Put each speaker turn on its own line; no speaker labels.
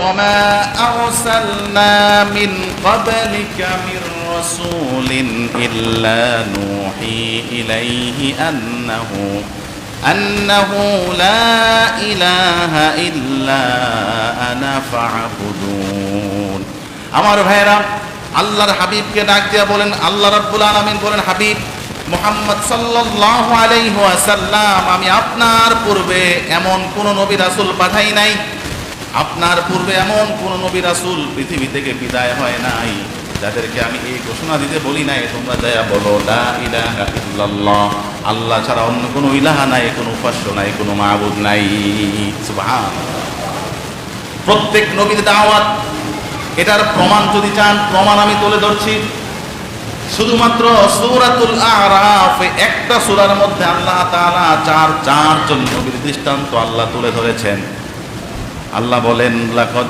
وما أرسلنا من قبلك من رسول إلا نوحي إليه أنه لا إله إلا أنا فاعبدون আমার ভাইরা আল্লাহর হাবিবকে ডাক দিয়া বলেন, আল্লাহ রাব্বুল আলামিন বলেন, হাবিব মুহাম্মদ সাল্লাল্লাহু আলাইহি ওয়াসাল্লাম, আমি আপনার পূর্বে এমন কোন নবী রাসূল পাঠাই নাই, আপনার পূর্বে এমন কোন নবী রাসূল পৃথিবী থেকে বিদায় হয় নাই যাদেরকে আমি এই ঘোষণা দিতে বলি নাই তোমরা যায়া বলো লা ইলাহা ইল্লাল্লাহ, আল্লাহ ছাড়া অন্য কোনো ইলাহা নাই, কোনো উপাস্য নাই, কোনো মাবুদ নাই। সুবহানাল্লাহ। প্রত্যেক নবীর দাওয়াত, এটার প্রমাণ যদি চান, প্রমাণ আমি তুলে ধরছি। শুধুমাত্র সূরাতুল আরাফ, একটা সূরার মধ্যে আল্লাহ তাআলা চারজন নবীর দৃষ্টান্ত আল্লাহ তুলে ধরেছেন। আল্লাহ বলেন, লাকাদ